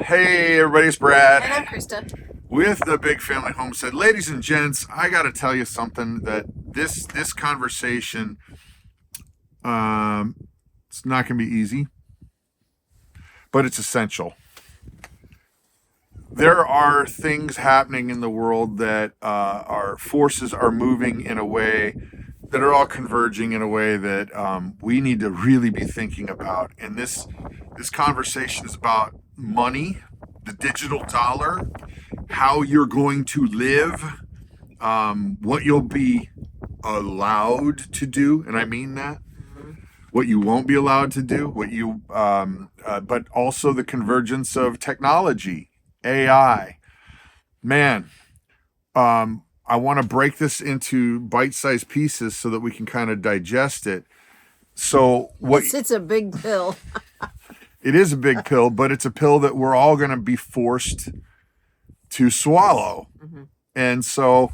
Hey, everybody, it's Brad And I'm Krista. with the Big Family Homestead. Ladies and gents, I got to tell you something that this conversation, it's not going to be easy, but it's essential. There are things happening in the world that our forces are moving in a way that are all converging in a way that we need to really be thinking about. And this conversation is about money, the digital dollar, how you're going to live, what you'll be allowed to do, and I mean that. What you won't be allowed to do, but also the convergence of technology, AI. Man, I want to break this into bite-sized pieces so that we can kind of digest it. So It's a big pill. It is a big pill, but it's a pill that we're all going to be forced to swallow. Mm-hmm. And so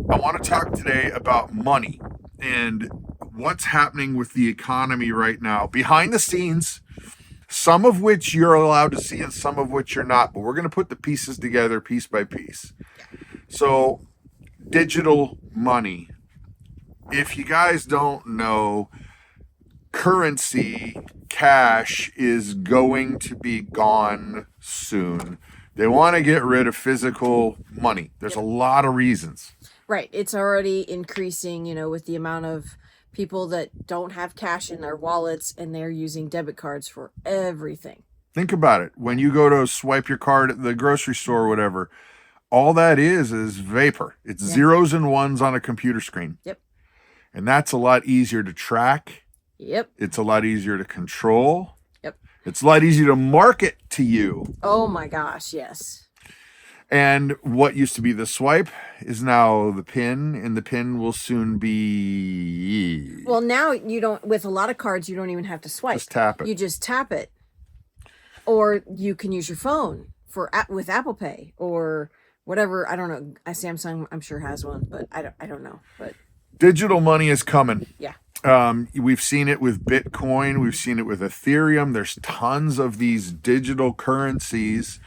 I want to talk today about money and what's happening with the economy right now behind the scenes, some of which you're allowed to see and some of which you're not, but we're going to put the pieces together piece by piece. So digital money. If you guys don't know, currency, cash is going to be gone soon. They want to get rid of physical money. There's a lot of reasons. Right. It's already increasing, with the amount of people that don't have cash in their wallets and they're using debit cards for everything. Think about it. When you go to swipe your card at the grocery store or whatever, all that is vapor. It's zeros and ones on a computer screen. Yep. And that's a lot easier to track. Yep. It's a lot easier to control. Yep. It's a lot easier to market to you. Oh my gosh, yes. And what used to be the swipe is now the pin, and the pin will soon be... Well, now with a lot of cards, you don't even have to swipe. Just tap it. You just tap it. Or you can use your phone with Apple Pay or whatever. I don't know. Samsung, I'm sure, has one, but I don't know. But digital money is coming. Yeah. We've seen it with Bitcoin. We've seen it with Ethereum. There's tons of these digital currencies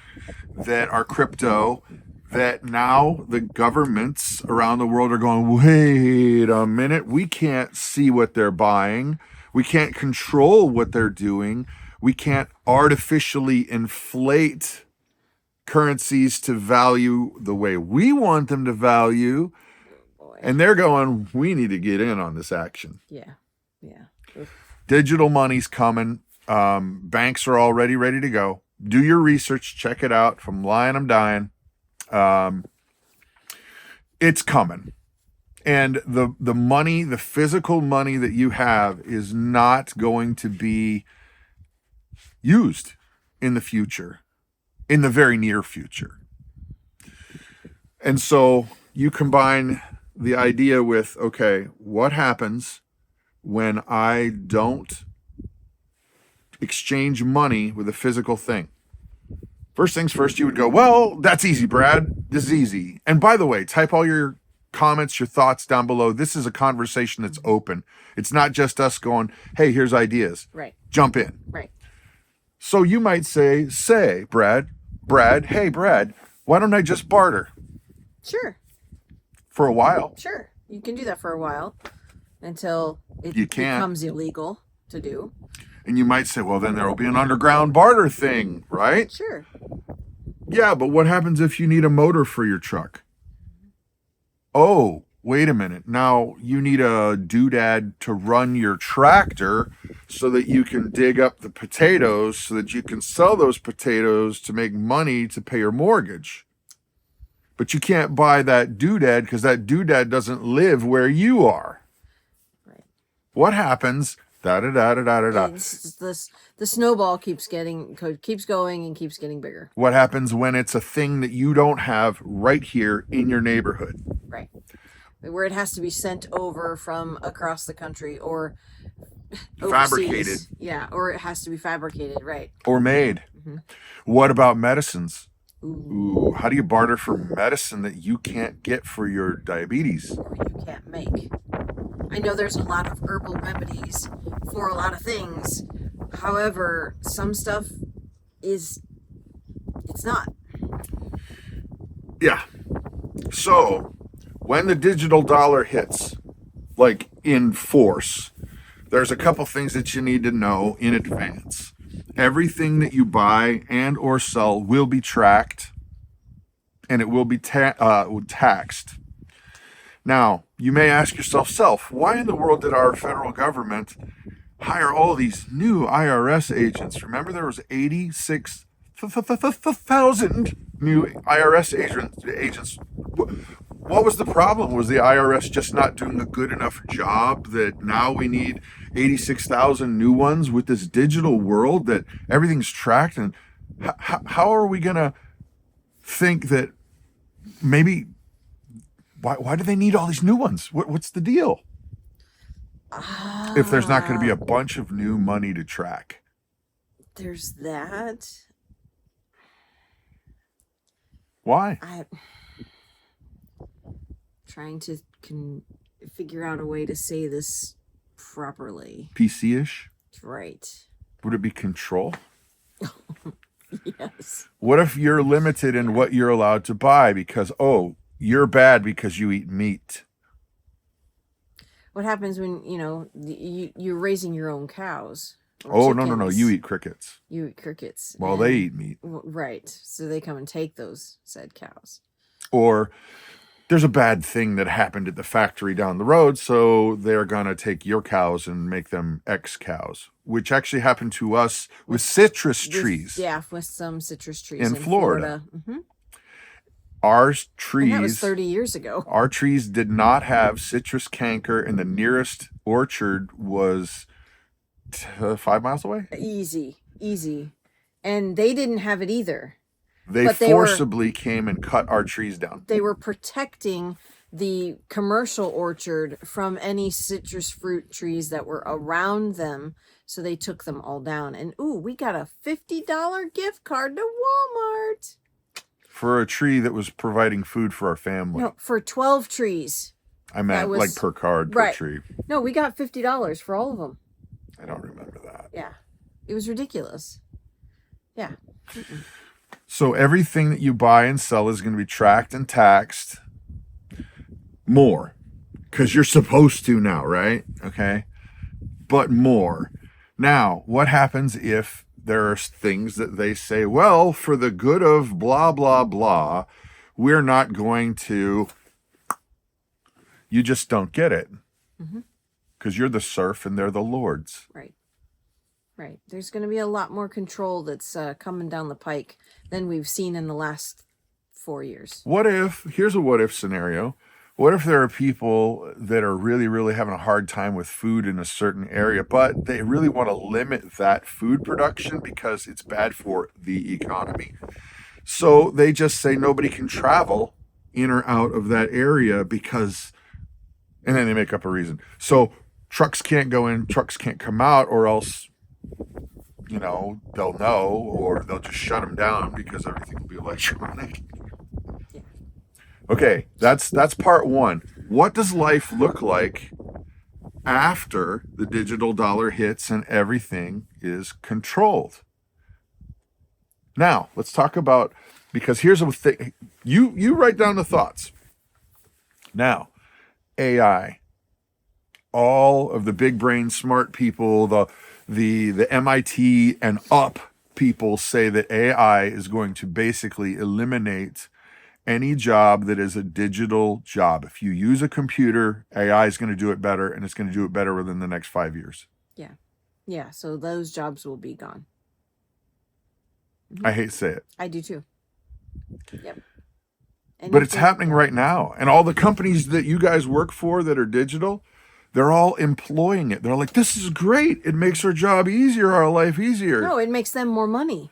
that are crypto that now the governments around the world are going, wait a minute, we can't see what they're buying. We can't control what they're doing. We can't artificially inflate currencies to value the way we want them to value. And they're going, we need to get in on this action. Yeah. Yeah. Digital money's coming. Banks are already ready to go. Do your research. Check it out. If I'm lying, I'm dying. It's coming. And the money, the physical money that you have is not going to be used in the future, in the very near future. And so you combine the idea with, okay, what happens when I don't exchange money with a physical thing? First things first, you would go, well, that's easy, Brad. This is easy. And by the way, type all your comments, your thoughts down below. This is a conversation that's open. It's not just us going, hey, here's ideas. Right. Jump in. Right. So you might say, Brad, hey, Brad, why don't I just barter? Sure. For a while. Sure. You can do that for a while until it becomes illegal to do. And you might say, well, then there will be an underground barter thing, right? Sure. Yeah, but what happens if you need a motor for your truck? Oh, wait a minute. Now you need a doodad to run your tractor so that you can dig up the potatoes so that you can sell those potatoes to make money to pay your mortgage. But you can't buy that doodad because that doodad doesn't live where you are. Right. What happens? The snowball keeps going and keeps getting bigger. What happens when it's a thing that you don't have right here in your neighborhood? Right. Where it has to be sent over from across the country or fabricated. Overseas. Yeah, or it has to be fabricated, right. Or made. Mm-hmm. What about medicines? Ooh, how do you barter for medicine that you can't get for your diabetes? Or you can't make. I know there's a lot of herbal remedies for a lot of things. However, some stuff is It's not. Yeah. So when the digital dollar hits, like in force, there's a couple things that you need to know in advance. Everything that you buy and or sell will be tracked, and it will be taxed. Now, you may ask yourself, why in the world did our federal government hire all these new IRS agents? Remember, there was 86,000 new IRS agents. What was the problem? Was the IRS just not doing a good enough job that now we need 86,000 new ones with this digital world that everything's tracked? And how are we going to think that maybe, why do they need all these new ones? What's the deal? If there's not going to be a bunch of new money to track. There's that. Why? I'm trying to figure out a way to say this properly. PC-ish? Right. Would it be control? Yes. What if you're limited in what you're allowed to buy because, you're bad because you eat meat? What happens when, you're raising your own cows? Oh, no. You eat crickets. You eat crickets. Well, they eat meat. Right. So they come and take those said cows. Or there's a bad thing that happened at the factory down the road, so they're going to take your cows and make them X cows, which actually happened to us with citrus trees. Yeah, with some citrus trees in Florida. Mm-hmm. Our trees. And that was 30 years ago. Our trees did not have citrus canker, and the nearest orchard was 5 miles away. Easy. And they didn't have it either. They forcibly came and cut our trees down. They were protecting the commercial orchard from any citrus fruit trees that were around them. So they took them all down. And we got a $50 gift card to Walmart. For a tree that was providing food for our family. No, for 12 trees. I meant like per card, per tree. No, we got $50 for all of them. I don't remember that. Yeah. It was ridiculous. Yeah. Mm-mm. So everything that you buy and sell is going to be tracked and taxed more because you're supposed to now, right? Okay. But more. Now, what happens if there are things that they say, well, for the good of blah, blah, blah, we're not going to, you just don't get it because you're the serf and they're the lords. Right. There's going to be a lot more control that's coming down the pike than we've seen in the last 4 years. Here's a what if scenario. What if there are people that are really, really having a hard time with food in a certain area, but they really want to limit that food production because it's bad for the economy? So they just say nobody can travel in or out of that area because, and then they make up a reason. So trucks can't go in, trucks can't come out, or else, they'll know, or they'll just shut them down because everything will be electronic. Yeah. Okay, that's part one. What does life look like after the digital dollar hits and everything is controlled? Now, let's talk about, because here's a thing. You write down the thoughts. Now, AI, all of the big brain smart people, the MIT and up people say that AI is going to basically eliminate any job that is a digital job. If you use a computer, AI is going to do it better, and it's going to do it better within the next 5 years. Yeah. So those jobs will be gone. I hate to say it. I do too. Yep. But it's happening right now. And all the companies that you guys work for that are digital, they're all employing it. They're like, this is great. It makes our job easier, our life easier. No, it makes them more money.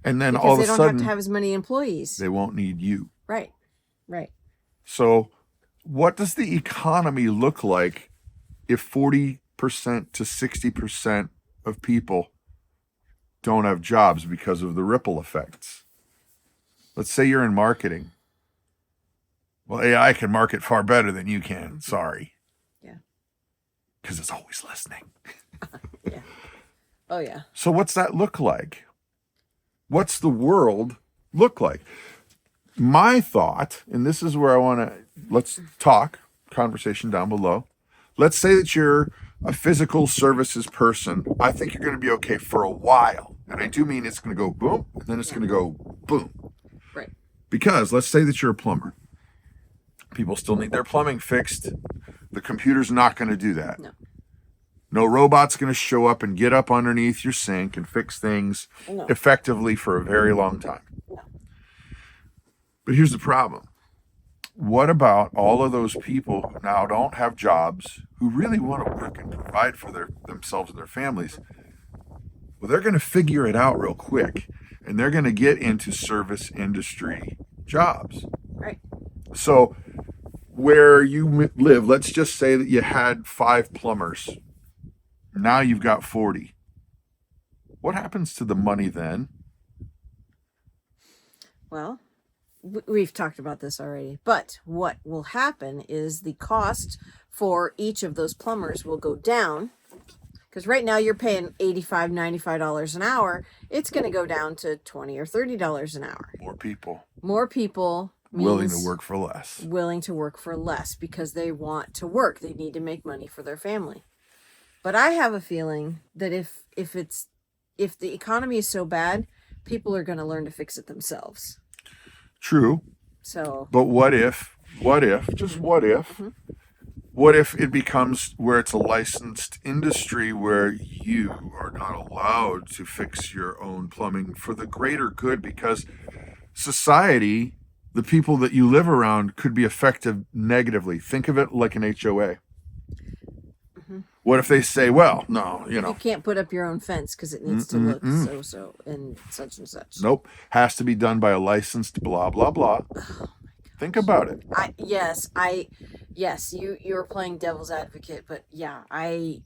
And then all of a sudden, they don't have to have as many employees. They won't need you. Right. So what does the economy look like if 40% to 60% of people don't have jobs because of the ripple effects? Let's say you're in marketing. Well, AI can market far better than you can. Sorry. Yeah. Because it's always listening. Yeah. Oh, yeah. So what's that look like? What's the world look like? My thought, and this is where I want to, let's talk, conversation down below. Let's say that you're a physical services person. I think you're going to be okay for a while. And I do mean it's going to go boom, and then it's going to go boom. Right. Because let's say that you're a plumber. People still need their plumbing fixed. The computer's not going to do that. No. No robot's going to show up and get up underneath your sink and fix things effectively for a very long time. No. But here's the problem. What about all of those people who now don't have jobs, who really want to work and provide for themselves and their families? Well, they're going to figure it out real quick, and they're going to get into service industry jobs. Right. So where you live, let's just say that you had 5 plumbers. Now you've got 40. What happens to the money then? Well, we've talked about this already, but what will happen is the cost for each of those plumbers will go down, because right now you're paying $85, $95 an hour. It's going to go down to $20 or $30 an hour. More people willing to work for less. Because they want to work. They need to make money for their family. But I have a feeling that if the economy is so bad, people are going to learn to fix it themselves. True. So, but what if, what if it becomes where it's a licensed industry where you are not allowed to fix your own plumbing for the greater good, because society, the people that you live around, could be affected negatively. Think of it like an HOA. What if they say, well, no, you can't put up your own fence because it needs to look so and such and such. Nope. Has to be done by a licensed blah, blah, blah. Oh, think about it. Yes, you're playing devil's advocate, but yeah, I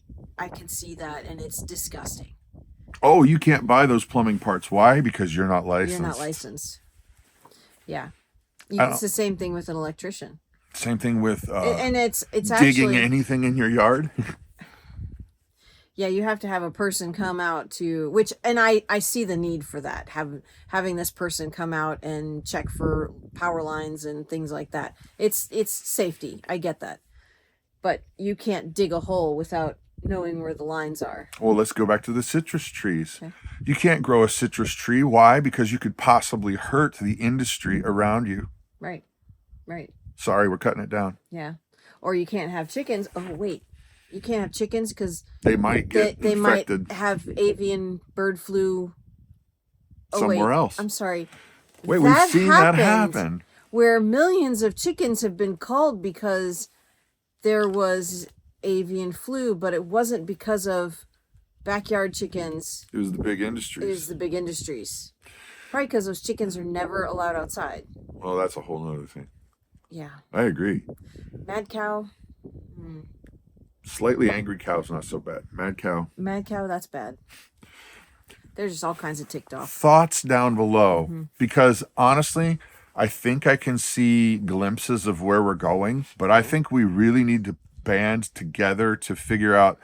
can see that, and it's disgusting. Oh, you can't buy those plumbing parts. Why? Because you're not licensed. You're not licensed. Yeah. It's the same thing with an electrician. Same thing with and it's digging anything in your yard. Yeah, you have to have a person come out to and I see the need for that. Having this person come out and check for power lines and things like that. It's safety. I get that. But you can't dig a hole without knowing where the lines are. Well, let's go back to the citrus trees. Okay. You can't grow a citrus tree. Why? Because you could possibly hurt the industry around you. Right. Right. Sorry, we're cutting it down. Yeah. Or you can't have chickens. Oh, wait. You can't have chickens because they might get they infected. Might have avian bird flu somewhere else. I'm sorry. Wait, we've seen that happen. Where millions of chickens have been culled because there was avian flu, but it wasn't because of backyard chickens. It was the big industries. Probably because those chickens are never allowed outside. Well, that's a whole other thing. Yeah. I agree. Mad cow. Slightly angry cow's not so bad. Mad cow, that's bad. There's just all kinds of ticked off. Thoughts down below, because honestly, I think I can see glimpses of where we're going, but I think we really need to band together to figure out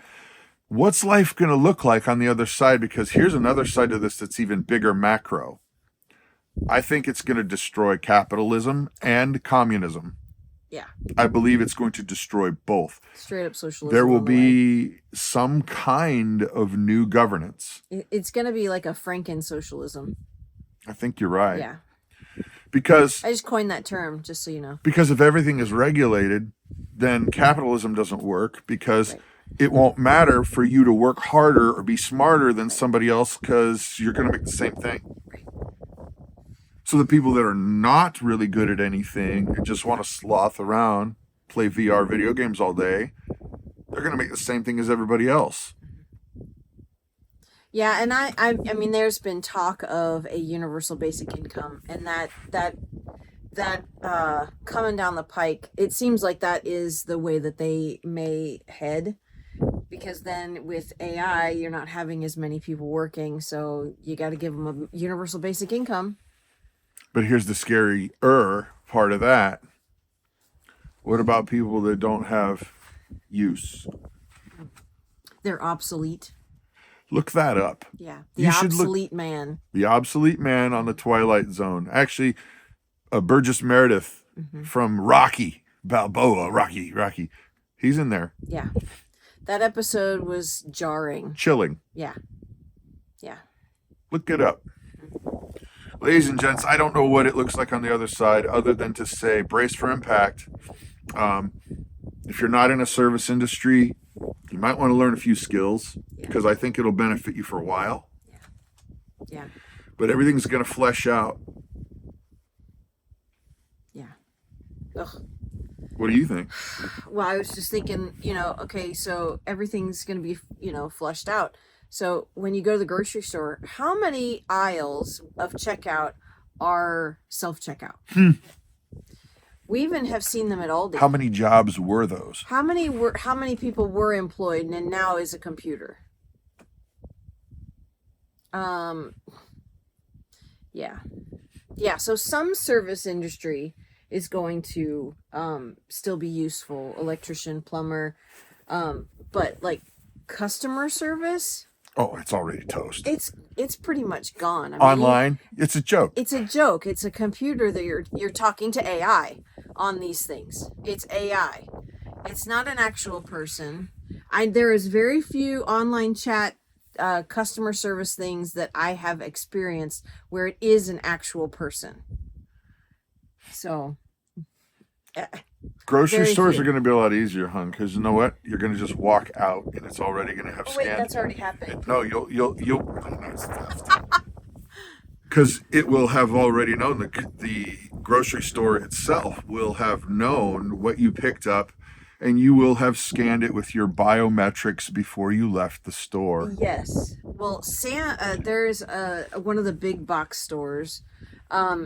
what's life going to look like on the other side, because here's another side to this that's even bigger macro. I think it's going to destroy capitalism and communism. Yeah. I believe it's going to destroy both. Straight up socialism. There will be some kind of new governance. It's going to be like a Franken socialism. I think you're right. Yeah. Because I just coined that term, just so you know. Because if everything is regulated, then capitalism doesn't work, because it won't matter for you to work harder or be smarter than somebody else, because you're going to make the same thing. Right. So the people that are not really good at anything and just want to sloth around, play VR video games all day, they're going to make the same thing as everybody else. Yeah, and I mean, there's been talk of a universal basic income, and that coming down the pike, it seems like that is the way that they may head, because then with AI, you're not having as many people working, so you got to give them a universal basic income. But here's the scary part of that. What about people that don't have use? They're obsolete. Look that up. Yeah. The You should look obsolete man. The Obsolete Man on the Twilight Zone. Actually, Burgess Meredith from Rocky Balboa. Rocky. He's in there. Yeah. That episode was jarring. Chilling. Yeah. Yeah. Look it up. Ladies and gents, I don't know what it looks like on the other side other than to say brace for impact. If you're not in a service industry, you might want to learn a few skills because I think it'll benefit you for a while. Yeah. But everything's going to flesh out. Yeah. Ugh. What do you think? Well, I was just thinking, okay, so everything's going to be, flushed out. So when you go to the grocery store, how many aisles of checkout are self-checkout? We even have seen them at Aldi. How many jobs were those? How many people were employed and now is a computer? Yeah. So some service industry is going to still be useful, electrician, plumber, but like customer service, Oh, it's already toast. it's pretty much gone. I mean, Online, it's a joke. it's a joke. It's a computer that you're talking to AI on these things. It's AI. It's not an actual person. There is very few online chat customer service things that I have experienced where it is an actual person. So Grocery very stores few. are going to be a lot easier, hon, because you know what? You're going to just walk out and it's already going to have Oh wait, scanned. that's already happened. No, you'll because it will have already known the grocery store itself will have known what you picked up, and you will have scanned it with your biometrics before you left the store. Yes. Well, there's one of the big box stores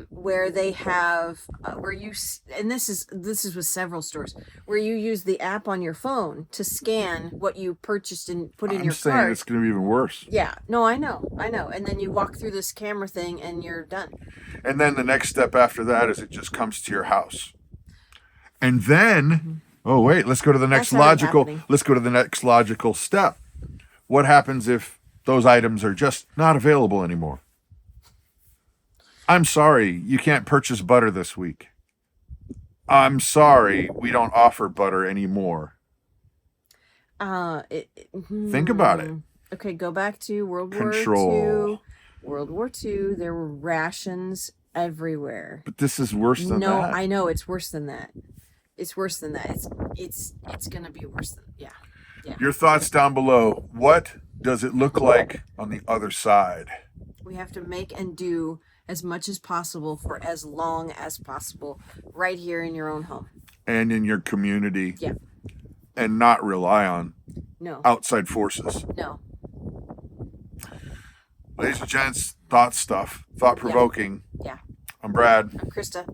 where they have and this is with several stores where you use the app on your phone to scan what you purchased and put in I'm your saying cart. it's going to be even worse. Yeah. No, I know. And then you walk through this camera thing and you're done. And then the next step after that is it just comes to your house. And then, oh wait, let's go to the next That's already logical. happening. Let's go to the next logical step. What happens if those items are just not available anymore? I'm sorry, you can't purchase butter this week. I'm sorry, we don't offer butter anymore. Think about it. Okay, go back to World Control. War II. World War II, there were rations everywhere. But this is worse than No, that. I know it's worse than that. It's worse than that. It's gonna be worse than Your thoughts down below. What does it look like on the other side? We have to make and do as much as possible for as long as possible right here in your own home. And in your community. Yeah. And not rely on No. outside forces. No. Ladies and gents, thought stuff. Thought-provoking. Yeah. I'm Brad. I'm Krista.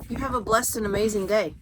You have a blessed and amazing day.